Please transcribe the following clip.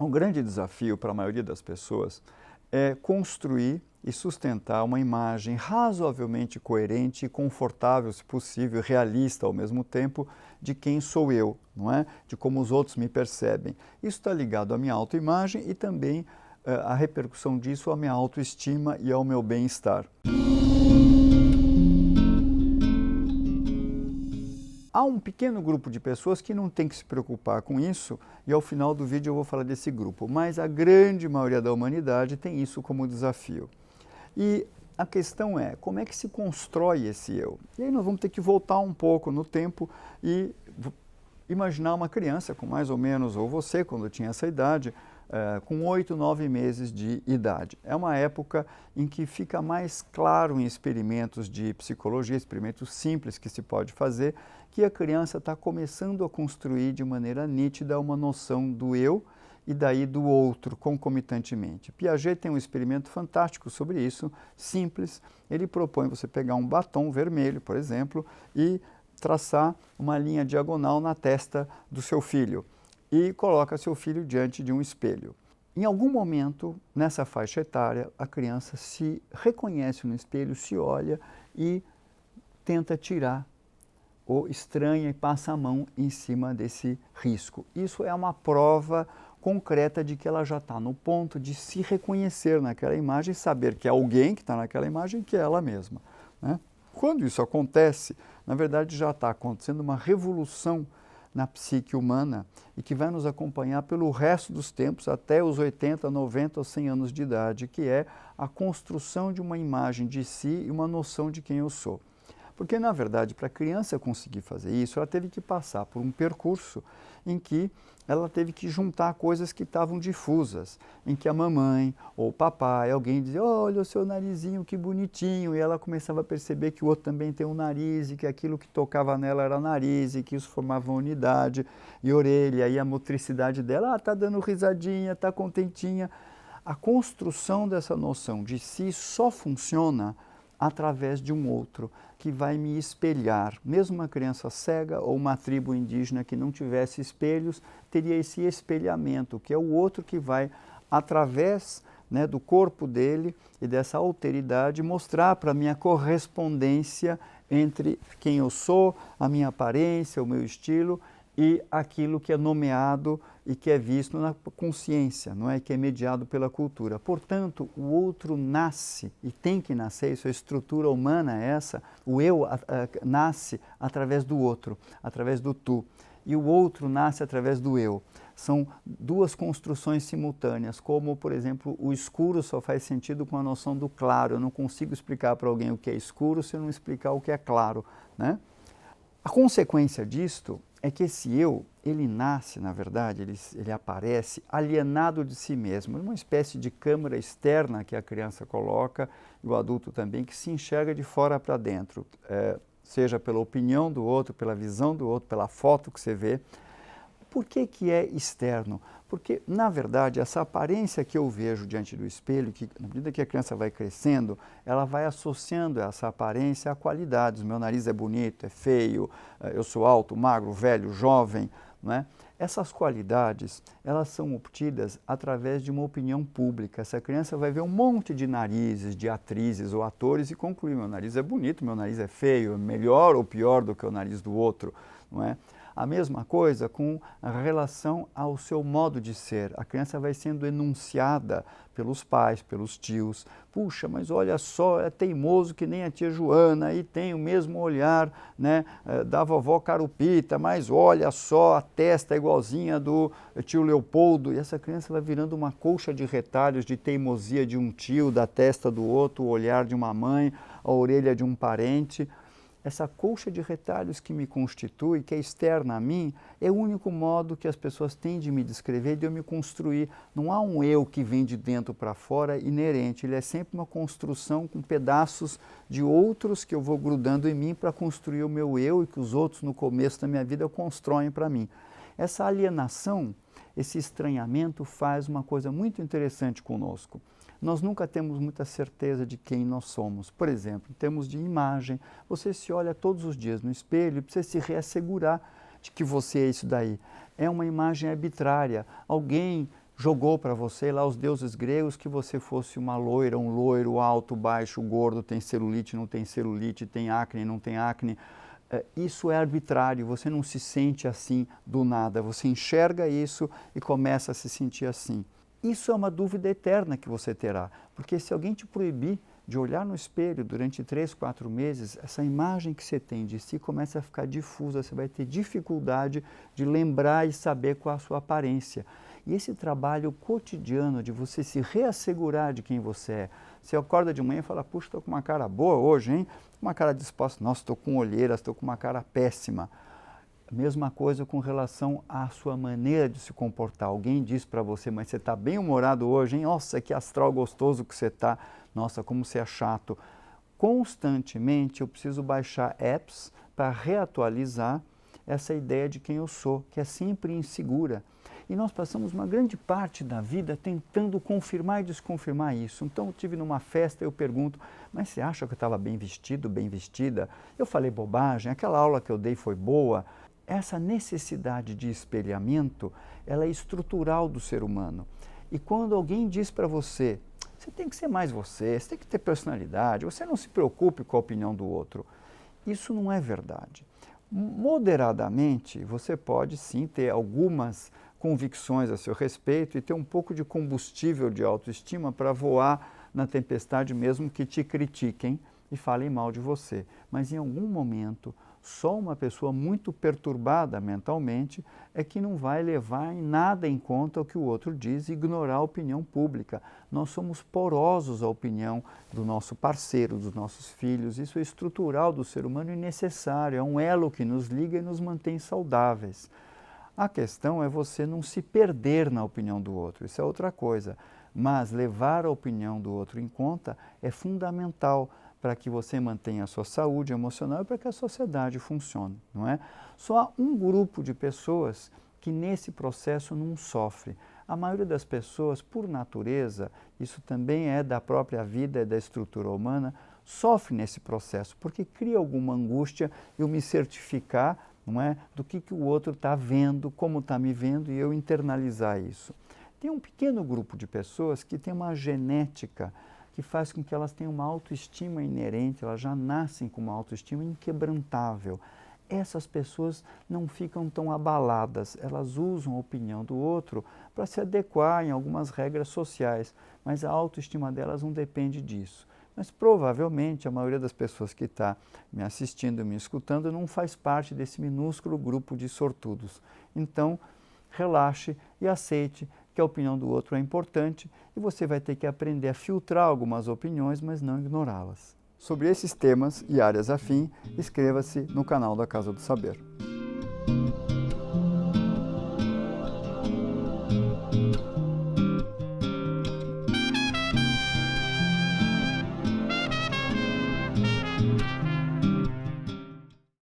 Um grande desafio para a maioria das pessoas é construir e sustentar uma imagem razoavelmente coerente e confortável, se possível, realista ao mesmo tempo, de quem sou eu, não é? De como os outros me percebem. Isso está ligado à minha autoimagem e também à repercussão disso à minha autoestima e ao meu bem-estar. Há um pequeno grupo de pessoas que não tem que se preocupar com isso e ao final do vídeo eu vou falar desse grupo, mas a grande maioria da humanidade tem isso como desafio. E a questão é, como é que se constrói esse eu? E aí nós vamos ter que voltar um pouco no tempo e imaginar uma criança com mais ou menos, ou você quando tinha essa idade, com 8, 9 meses de idade. É uma época em que fica mais claro em experimentos de psicologia, experimentos simples que se pode fazer, que a criança está começando a construir de maneira nítida uma noção do eu e daí do outro concomitantemente. Piaget tem um experimento fantástico sobre isso, simples. Ele propõe você pegar um batom vermelho, por exemplo, e traçar uma linha diagonal na testa do seu filho e coloca seu filho diante de um espelho. Em algum momento, nessa faixa etária, a criança se reconhece no espelho, se olha e tenta tirar, ou estranha e passa a mão em cima desse risco. Isso é uma prova concreta de que ela já está no ponto de se reconhecer naquela imagem e saber que é alguém que está naquela imagem que é ela mesma, né? Quando isso acontece, na verdade já está acontecendo uma revolução na psique humana e que vai nos acompanhar pelo resto dos tempos, até os 80, 90 ou 100 anos de idade, que é a construção de uma imagem de si e uma noção de quem eu sou. Porque, na verdade, para a criança conseguir fazer isso, ela teve que passar por um percurso em que ela teve que juntar coisas que estavam difusas, em que a mamãe ou o papai, alguém dizia, olha o seu narizinho, que bonitinho, e ela começava a perceber que o outro também tem um nariz, e que aquilo que tocava nela era nariz, e que isso formava unidade, e orelha, e a motricidade dela, está dando risadinha, está contentinha. A construção dessa noção de si só funciona através de um outro que vai me espelhar. Mesmo uma criança cega ou uma tribo indígena que não tivesse espelhos, teria esse espelhamento, que é o outro que vai, através, né, do corpo dele e dessa alteridade, mostrar para mim a correspondência entre quem eu sou, a minha aparência, o meu estilo e aquilo que é nomeado e que é visto na consciência, não é? Que é mediado pela cultura. Portanto, o outro nasce, e tem que nascer, isso é a estrutura humana essa, o eu nasce através do outro, através do tu, e o outro nasce através do eu. São duas construções simultâneas, como, por exemplo, o escuro só faz sentido com a noção do claro. Eu não consigo explicar para alguém o que é escuro se eu não explicar o que é claro, né? A consequência disto é que esse eu, ele nasce, na verdade, ele aparece alienado de si mesmo, uma espécie de câmara externa que a criança coloca, e o adulto também, que se enxerga de fora para dentro, seja pela opinião do outro, pela visão do outro, pela foto que você vê. Por que que é externo? Porque, na verdade, essa aparência que eu vejo diante do espelho, que na medida que a criança vai crescendo, ela vai associando essa aparência a qualidades. Meu nariz é bonito, é feio, eu sou alto, magro, velho, jovem, não é? Essas qualidades, elas são obtidas através de uma opinião pública. Essa criança vai ver um monte de narizes, de atrizes ou atores e concluir, meu nariz é bonito, meu nariz é feio, é melhor ou pior do que o nariz do outro, não é? A mesma coisa com relação ao seu modo de ser. A criança vai sendo enunciada pelos pais, pelos tios. Puxa, mas olha só, é teimoso que nem a tia Joana e tem o mesmo olhar, né, da vovó Carupita, mas olha só, a testa é igualzinha do tio Leopoldo. E essa criança vai virando uma colcha de retalhos de teimosia de um tio, da testa do outro, o olhar de uma mãe, a orelha de um parente. Essa colcha de retalhos que me constitui, que é externa a mim, é o único modo que as pessoas têm de me descrever, de eu me construir. Não há um eu que vem de dentro para fora inerente, ele é sempre uma construção com pedaços de outros que eu vou grudando em mim para construir o meu eu e que os outros no começo da minha vida constroem para mim. Essa alienação, esse estranhamento faz uma coisa muito interessante conosco. Nós nunca temos muita certeza de quem nós somos. Por exemplo, em termos de imagem, você se olha todos os dias no espelho e precisa se reassegurar de que você é isso daí. É uma imagem arbitrária. Alguém jogou para você lá os deuses gregos que você fosse uma loira, um loiro, alto, baixo, gordo, tem celulite, não tem celulite, tem acne, não tem acne. Isso é arbitrário, você não se sente assim do nada, você enxerga isso e começa a se sentir assim. Isso é uma dúvida eterna que você terá, porque se alguém te proibir de olhar no espelho durante 3, 4 meses, essa imagem que você tem de si começa a ficar difusa, você vai ter dificuldade de lembrar e saber qual é a sua aparência. E esse trabalho cotidiano de você se reassegurar de quem você é, você acorda de manhã e fala, puxa, estou com uma cara boa hoje, hein? Uma cara disposta, nossa, estou com olheiras, estou com uma cara péssima. Mesma coisa com relação à sua maneira de se comportar. Alguém diz para você, mas você está bem humorado hoje, hein? Nossa, que astral gostoso que você está. Nossa, como você é chato. Constantemente eu preciso baixar apps para reatualizar essa ideia de quem eu sou, que é sempre insegura. E nós passamos uma grande parte da vida tentando confirmar e desconfirmar isso. Então, eu estive numa festa e eu pergunto, mas você acha que eu estava bem vestido, bem vestida? Eu falei bobagem? Aquela aula que eu dei foi boa? Essa necessidade de espelhamento, ela é estrutural do ser humano. E quando alguém diz para você, você tem que ser mais você tem que ter personalidade, você não se preocupe com a opinião do outro. Isso não é verdade. Moderadamente, você pode sim ter algumas convicções a seu respeito e ter um pouco de combustível de autoestima para voar na tempestade mesmo que te critiquem e falem mal de você. Mas em algum momento, só uma pessoa muito perturbada mentalmente é que não vai levar em nada em conta o que o outro diz e ignorar a opinião pública. Nós somos porosos à opinião do nosso parceiro, dos nossos filhos. Isso é estrutural do ser humano e necessário. É um elo que nos liga e nos mantém saudáveis. A questão é você não se perder na opinião do outro. Isso é outra coisa. Mas levar a opinião do outro em conta é fundamental para que você mantenha a sua saúde emocional e para que a sociedade funcione, não é? Só há um grupo de pessoas que nesse processo não sofre. A maioria das pessoas, por natureza, isso também é da própria vida, é da estrutura humana, sofre nesse processo, porque cria alguma angústia eu me certificar, não é, do que o outro está vendo, como está me vendo e eu internalizar isso. Tem um pequeno grupo de pessoas que tem uma genética que faz com que elas tenham uma autoestima inerente, elas já nascem com uma autoestima inquebrantável. Essas pessoas não ficam tão abaladas, elas usam a opinião do outro para se adequar em algumas regras sociais, mas a autoestima delas não depende disso. Mas provavelmente a maioria das pessoas que está me assistindo, me escutando, não faz parte desse minúsculo grupo de sortudos. Então, relaxe e aceite que a opinião do outro é importante e você vai ter que aprender a filtrar algumas opiniões, mas não ignorá-las. Sobre esses temas e áreas afins, inscreva-se no canal da Casa do Saber.